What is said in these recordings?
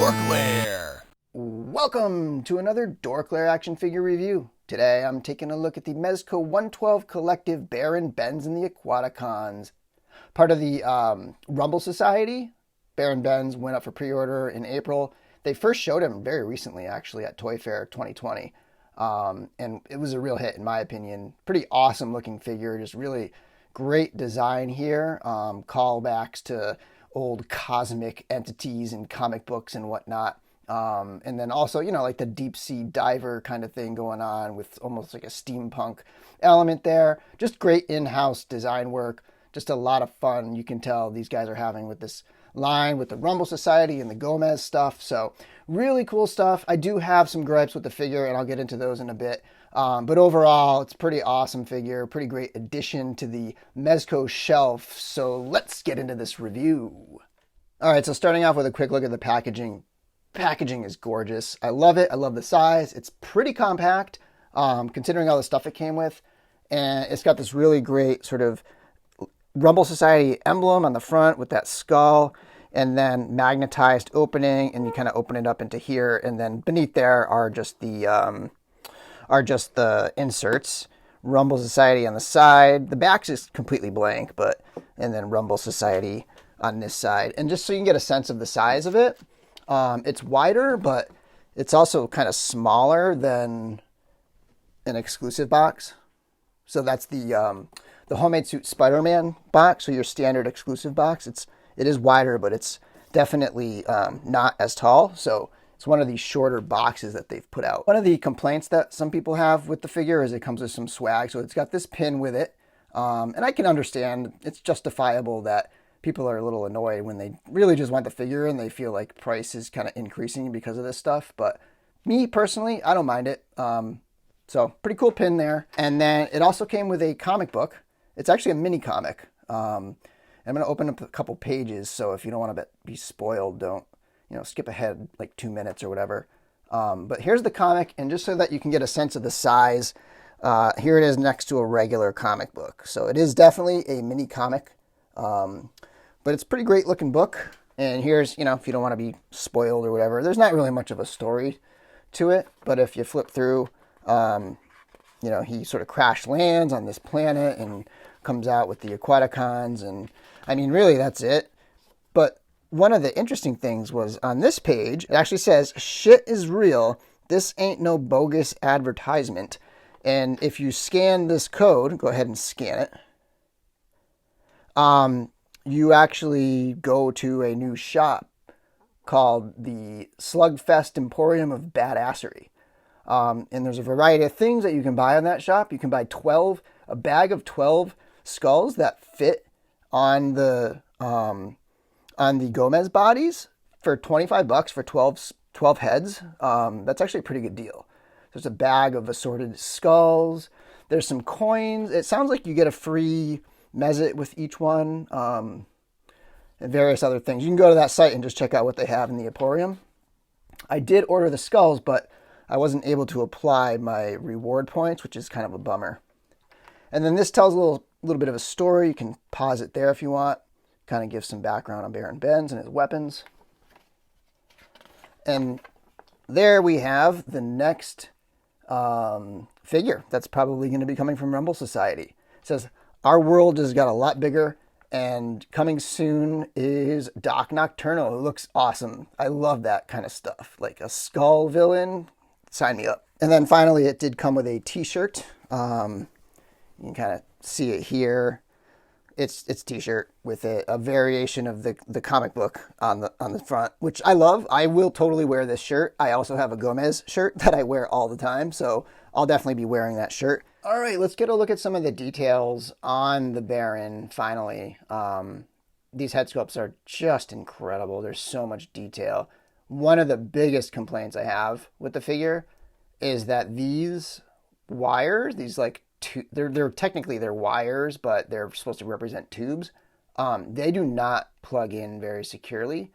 DorkLair. Welcome to another DorkLair action figure review. Today I'm taking a look at the Mezco 112 Collective Baron Bends and the Aquaticons. Part of the Rumble Society. Baron Bends went up for pre-order in April. They first showed him very recently, actually, at Toy Fair 2020. And it was a real hit, in my opinion. Pretty awesome looking figure. Just really great design here. Callbacks to old cosmic entities and comic books and whatnot. And then also, you know, like the deep sea diver kind of thing going on with almost like a steampunk element there. Just great in-house design work. Just a lot of fun you can tell these guys are having with this line with the Rumble Society and the Gomez stuff. So really cool stuff. I do have some gripes with the figure and I'll get into those in a bit. But overall, it's a pretty awesome figure, pretty great addition to the Mezco shelf. So let's get into this review. All right, so starting off with a quick look at the packaging. Packaging is gorgeous. I love it. I love the size. It's pretty compact, considering all the stuff it came with. And it's got this really great sort of Rumble Society emblem on the front with that skull, and then magnetized opening, and you kind of open it up into here, and then beneath there are just the inserts. Rumble Society on the side. The back's is completely blank, and then Rumble Society on this side. And just so you can get a sense of the size of it, it's wider, but it's also kind of smaller than an exclusive box. So that's the Homemade Suit Spider-Man box, so your standard exclusive box. It is wider, but it's definitely not as tall. So it's one of these shorter boxes that they've put out. One of the complaints that some people have with the figure is it comes with some swag. So it's got this pin with it. And I can understand it's justifiable that people are a little annoyed when they really just want the figure and they feel like price is kind of increasing because of this stuff. But me personally, I don't mind it. So pretty cool pin there. And then it also came with a comic book. It's actually a mini comic. I'm going to open up a couple pages, so if you don't want to be spoiled, don't skip ahead like 2 minutes or whatever. But here's the comic, and just so that you can get a sense of the size, here it is next to a regular comic book. So it is definitely a mini comic, but it's a pretty great looking book. And here's, if you don't want to be spoiled or whatever, there's not really much of a story to it, but if you flip through, he sort of crash lands on this planet and comes out with the Aquaticons, and I mean, really, that's it. But one of the interesting things was on this page, it actually says, "Shit is real. This ain't no bogus advertisement." And if you scan this code, go ahead and scan it, you actually go to a new shop called the Slugfest Emporium of Badassery. And there's a variety of things that you can buy on that shop. You can buy a bag of 12 skulls that fit on the Gomez bodies for $25 for 12 heads. That's actually a pretty good deal. There's a bag of assorted skulls. There's some coins. It sounds like you get a free Mezit with each one, and various other things. You can go to that site and just check out what they have in the Emporium. I did order the skulls, but I wasn't able to apply my reward points, which is kind of a bummer. And then this tells a little bit of a story. You can pause it there if you want. Kind of gives some background on Baron Bends and his weapons. And there we have the next figure that's probably going to be coming from Rumble Society. It says, "Our world has got a lot bigger, and coming soon is Doc Nocturno." It looks awesome. I love that kind of stuff. Like a skull villain. Sign me up. And then finally, it did come with a t-shirt. You can kind of see it here. It's t-shirt with a variation of the comic book on the front, which I love. I will totally wear this shirt. I also have a Gomez shirt that I wear all the time, so I'll definitely be wearing that shirt. All right, let's get a look at some of the details on the Baron, finally. These head sculpts are just incredible. There's so much detail. One of the biggest complaints I have with the figure is that these wires, they're technically wires, but they're supposed to represent tubes. They do not plug in very securely.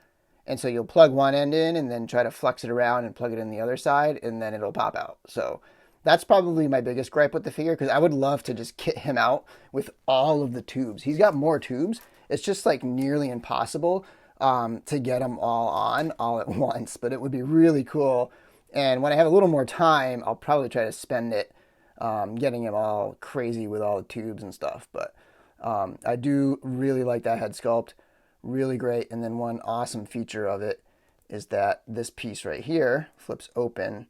And so you'll plug one end in and then try to flex it around and plug it in the other side, and then it'll pop out. So that's probably my biggest gripe with the figure, because I would love to just kit him out with all of the tubes. He's got more tubes. It's just like nearly impossible to get them all on all at once, but it would be really cool. And when I have a little more time, I'll probably try to spend it getting them all crazy with all the tubes and stuff. But I do really like that head sculpt, really great. And then one awesome feature of it is that this piece right here flips open.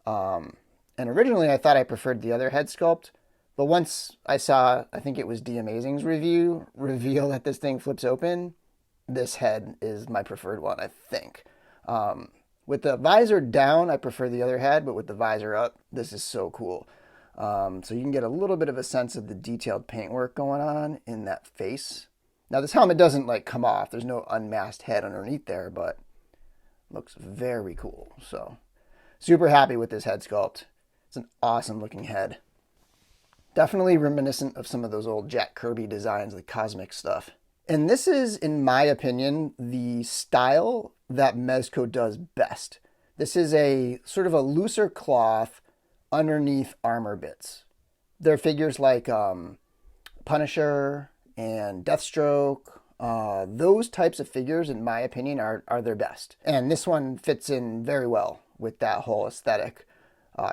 And originally I thought I preferred the other head sculpt, but once I saw, I think it was D Amazing's reveal that this thing flips open, this head is my preferred one, I think. With the visor down, I prefer the other head, but with the visor up, this is so cool. So you can get a little bit of a sense of the detailed paintwork going on in that face. Now this helmet doesn't like come off. There's no unmasked head underneath there, but looks very cool. So super happy with this head sculpt. It's an awesome looking head. Definitely reminiscent of some of those old Jack Kirby designs, the cosmic stuff. And this is, in my opinion, the style that Mezco does best. This is a sort of a looser cloth underneath armor bits. They're figures like Punisher and Deathstroke. Those types of figures, in my opinion, are their best. And this one fits in very well with that whole aesthetic.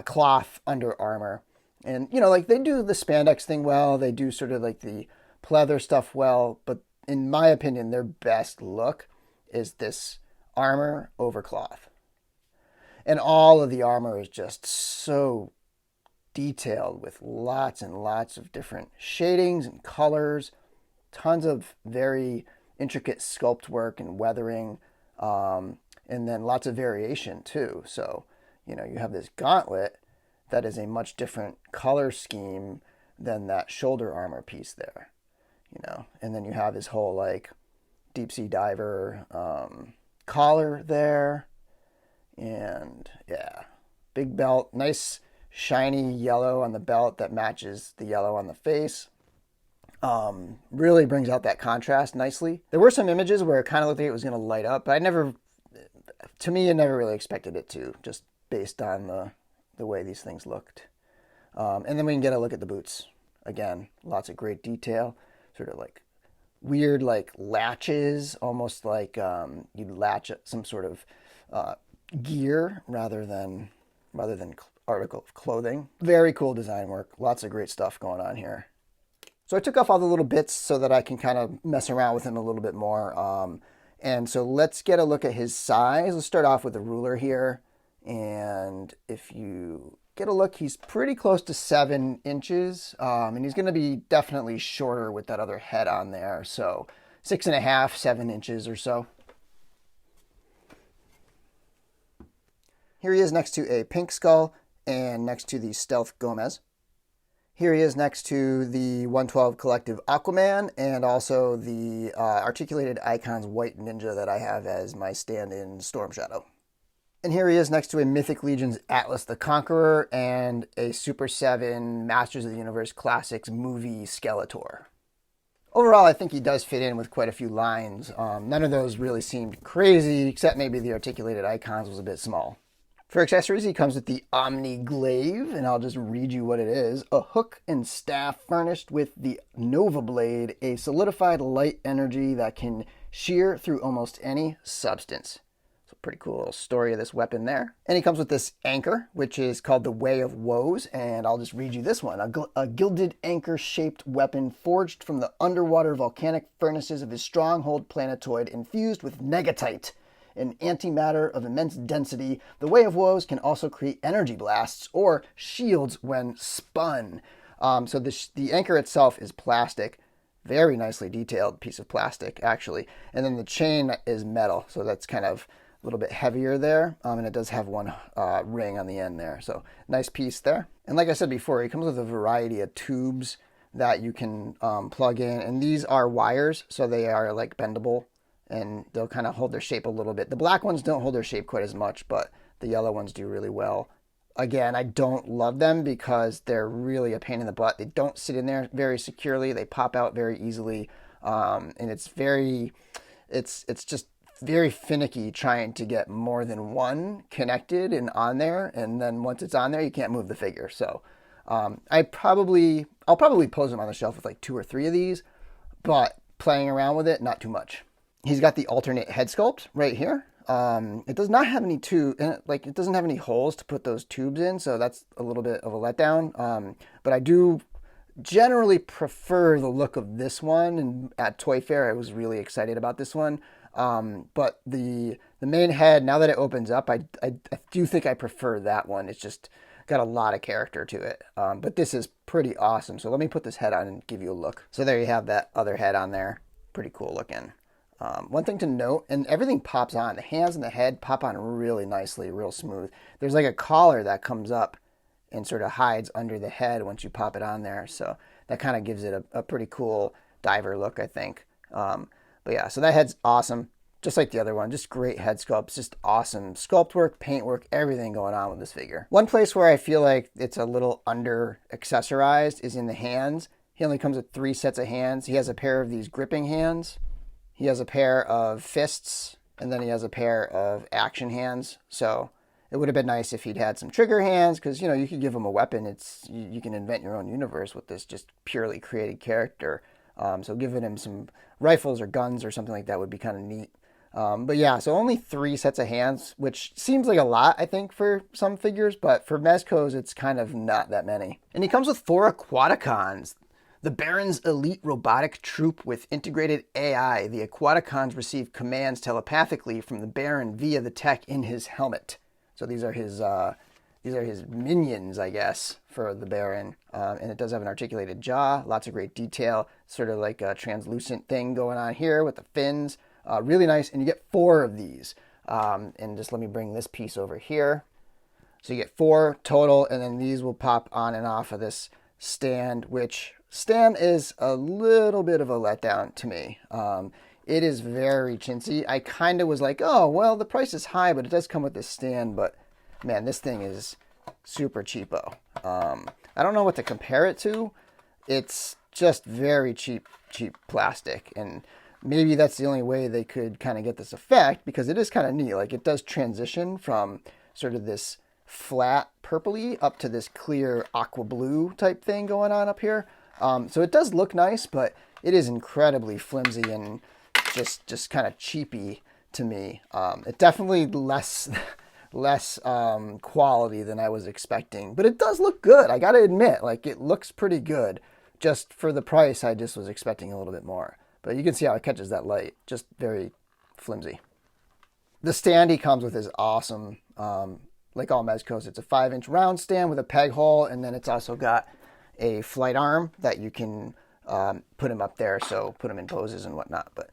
Cloth under armor. And, you know, like they do the spandex thing well. They do sort of like the pleather stuff well. But in my opinion, their best look is this armor over cloth. And all of the armor is just so detailed with lots and lots of different shadings and colors. Tons of very intricate sculpt work and weathering. And then lots of variation too. So, you know, you have this gauntlet that is a much different color scheme than that shoulder armor piece there, you know. And then you have his whole like deep sea diver collar there, and yeah, big belt, nice shiny yellow on the belt that matches the yellow on the face. Really brings out that contrast nicely. There were some images where it kind of looked like it was going to light up, but I never really expected it to, just based on the way these things looked. And then we can get a look at the boots. Again, lots of great detail, sort of like weird like latches, almost like you'd latch some sort of gear rather than article of clothing. Very cool design work. Lots of great stuff going on here. So I took off all the little bits so that I can kind of mess around with him a little bit more. And so let's get a look at his size. Let's start off with the ruler here. And if you get a look, he's pretty close to 7 inches. And he's going to be definitely shorter with that other head on there. So 6.5, 7 inches or so. Here he is next to a pink skull and next to the Stealth Gomez. Here he is next to the 112 Collective Aquaman and also the Articulated Icons White Ninja that I have as my stand-in Storm Shadow. And here he is next to a Mythic Legion's Atlas the Conqueror and a Super 7 Masters of the Universe Classics movie Skeletor. Overall, I think he does fit in with quite a few lines. None of those really seemed crazy, except maybe the Articulated Icons was a bit small. For accessories, he comes with the Omni Glaive, and I'll just read you what it is. A hook and staff furnished with the Nova Blade, a solidified light energy that can shear through almost any substance. So pretty cool little story of this weapon there. And he comes with this anchor, which is called the Way of Woes, and I'll just read you this one. A gilded anchor-shaped weapon forged from the underwater volcanic furnaces of his stronghold planetoid, infused with negatite, an antimatter of immense density. The Way of Woes can also create energy blasts or shields when spun. So the anchor itself is plastic, very nicely detailed piece of plastic, actually. And then the chain is metal, so that's kind of a little bit heavier there. And it does have one ring on the end there. So nice piece there. And like I said before, it comes with a variety of tubes that you can plug in. And these are wires, so they are like bendable. And they'll kind of hold their shape a little bit. The black ones don't hold their shape quite as much, but the yellow ones do really well. Again, I don't love them because they're really a pain in the butt. They don't sit in there very securely. They pop out very easily. And it's just very finicky trying to get more than one connected and on there. And then once it's on there, you can't move the figure. So I'll probably pose them on the shelf with like 2 or 3 of these, but playing around with it, not too much. He's got the alternate head sculpt right here. It does not have any it doesn't have any holes to put those tubes in, so that's a little bit of a letdown. But I do generally prefer the look of this one, and at Toy Fair I was really excited about this one. But the main head, now that it opens up, I do think I prefer that one. It's just got a lot of character to it. But this is pretty awesome. So let me put this head on and give you a look. So there you have that other head on there. Pretty cool looking. One thing to note, and everything pops on. The hands and the head pop on really nicely, real smooth. There's like a collar that comes up and sort of hides under the head once you pop it on there. So that kind of gives it a pretty cool diver look, I think. But yeah, so that head's awesome. Just like the other one, just great head sculpts, just awesome sculpt work, paint work, everything going on with this figure. One place where I feel like it's a little under accessorized is in the hands. He only comes with 3 sets of hands. He has a pair of these gripping hands. He has a pair of fists, and then he has a pair of action hands. So it would have been nice if he'd had some trigger hands, because, you know, you could give him a weapon. You can invent your own universe with this just purely created character. So giving him some rifles or guns or something like that would be kind of neat. But yeah, so only 3 sets of hands, which seems like a lot, I think, for some figures, but for Mezco's, it's kind of not that many. And he comes with 4 Aquaticons. The Baron's elite robotic troupe with integrated AI. The Aquaticons receive commands telepathically from the Baron via the tech in his helmet. So these are his minions, I guess, for the Baron. And it does have an articulated jaw, lots of great detail, sort of like a translucent thing going on here with the fins. Really nice, and you get 4 of these. And just let me bring this piece over here. So you get 4 total, and then these will pop on and off of this stand, which stand is a little bit of a letdown to me. It is very chintzy. I kind of was like, oh, well, the price is high, but it does come with this stand. But man, this thing is super cheapo. I don't know what to compare it to. It's just very cheap plastic. And maybe that's the only way they could kind of get this effect, because it is kind of neat. Like, it does transition from sort of this flat purpley up to this clear aqua blue type thing going on up here. So it does look nice, but it is incredibly flimsy and just kind of cheapy to me. It definitely less quality than I was expecting, but it does look good. I gotta admit, like, it looks pretty good. Just for the price, I just was expecting a little bit more. But you can see how it catches that light. Just very flimsy. The stand he comes with is awesome. Like all Mezcos, it's a 5-inch round stand with a peg hole, and then it's also got a flight arm that you can put him up there, so put him in poses and whatnot. But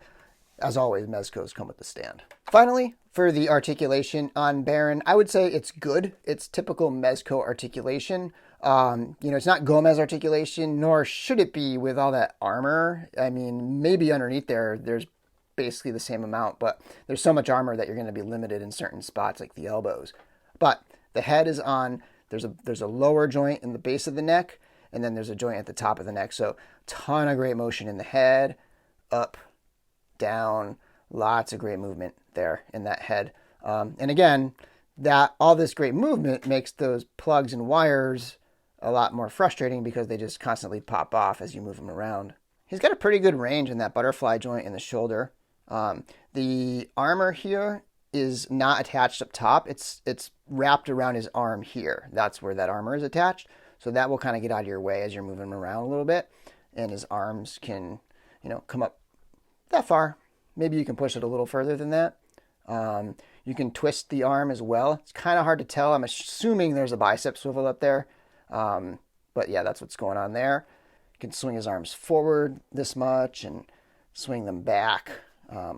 as always, Mezcos come with the stand. Finally, for the articulation on Baron, I would say it's good. It's typical Mezco articulation. It's not Gomez articulation, nor should it be with all that armor. I mean, maybe underneath there's basically the same amount, but there's so much armor that you're going to be limited in certain spots, like the elbows. But the head is on, there's a lower joint in the base of the neck, and then there's a joint at the top of the neck. So ton of great motion in the head, up, down, lots of great movement there in that head. And again, that all this great movement makes those plugs and wires a lot more frustrating, because they just constantly pop off as you move them around. He's got a pretty good range in that butterfly joint in the shoulder. The armor here is not attached up top. It's wrapped around his arm here. That's where that armor is attached. So that will kind of get out of your way as you're moving him around a little bit. And his arms can, come up that far. Maybe you can push it a little further than that. You can twist the arm as well. It's kind of hard to tell. I'm assuming there's a bicep swivel up there. But yeah, that's what's going on there. You can swing his arms forward this much and swing them back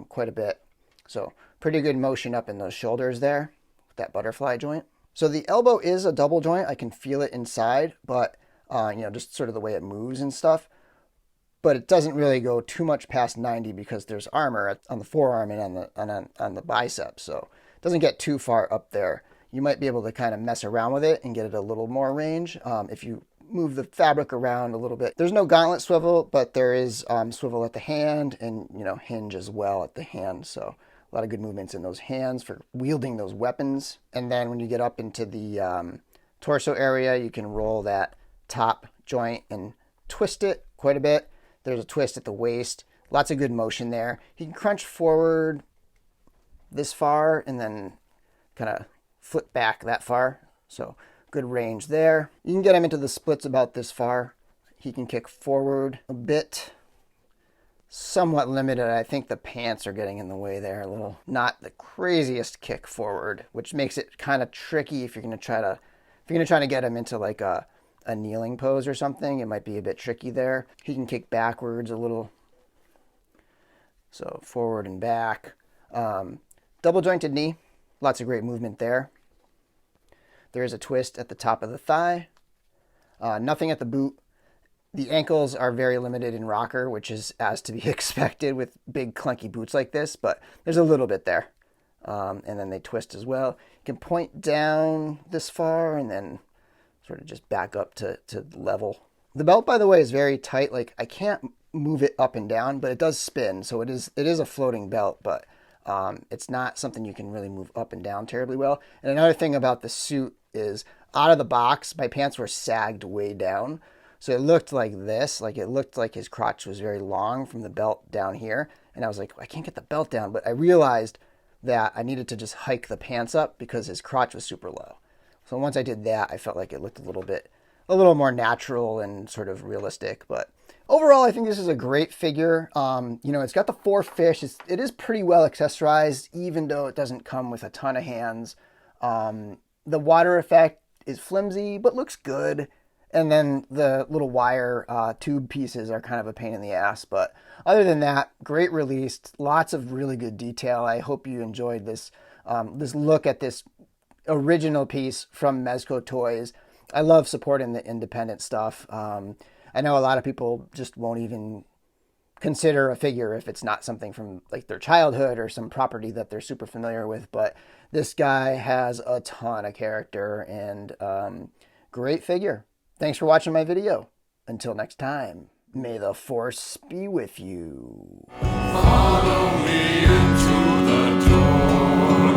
quite a bit. So pretty good motion up in those shoulders there with that butterfly joint. So the elbow is a double joint. I can feel it inside, but just sort of the way it moves and stuff. But it doesn't really go too much past 90, because there's armor on the forearm and on the bicep. So it doesn't get too far up there. You might be able to kind of mess around with it and get it a little more range if you move the fabric around a little bit. There's no gauntlet swivel, but there is swivel at the hand, and hinge as well at the hand. So a lot of good movements in those hands for wielding those weapons. And then when you get up into the torso area, you can roll that top joint and twist it quite a bit. There's a twist at the waist. Lots of good motion there. He can crunch forward this far and then kind of flip back that far. So good range there. You can get him into the splits about this far. He can kick forward a bit. Somewhat limited. I think the pants are getting in the way there a little. Not the craziest kick forward, which makes it kind of tricky if you're going to try to get him into like a kneeling pose or something. It might be a bit tricky there. He can kick backwards a little. So forward and back. Double jointed knee. Lots of great movement there. There is a twist at the top of the thigh. Nothing at the boot. The ankles are very limited in rocker, which is as to be expected with big clunky boots like this, but there's a little bit there. And then they twist as well. You can point down this far and then sort of just back up to level. The belt, by the way, is very tight. Like, I can't move it up and down, but it does spin. So it is a floating belt, but it's not something you can really move up and down terribly well. And another thing about the suit is out of the box, my pants were sagged way down. So it looked like this, like it looked like his crotch was very long from the belt down here. And I was like, I can't get the belt down. But I realized that I needed to just hike the pants up because his crotch was super low. So once I did that, I felt like it looked a little more natural and sort of realistic. But overall, I think this is a great figure. It's got the 4 fish. It is pretty well accessorized, even though it doesn't come with a ton of hands. The water effect is flimsy, but looks good. And then the little wire tube pieces are kind of a pain in the ass. But other than that, great release. Lots of really good detail. I hope you enjoyed this look at this original piece from Mezco Toys. I love supporting the independent stuff. I know a lot of people just won't even consider a figure if it's not something from like their childhood or some property that they're super familiar with. But this guy has a ton of character and great figure. Thanks for watching my video. Until next time, may the force be with you. Follow me into the door.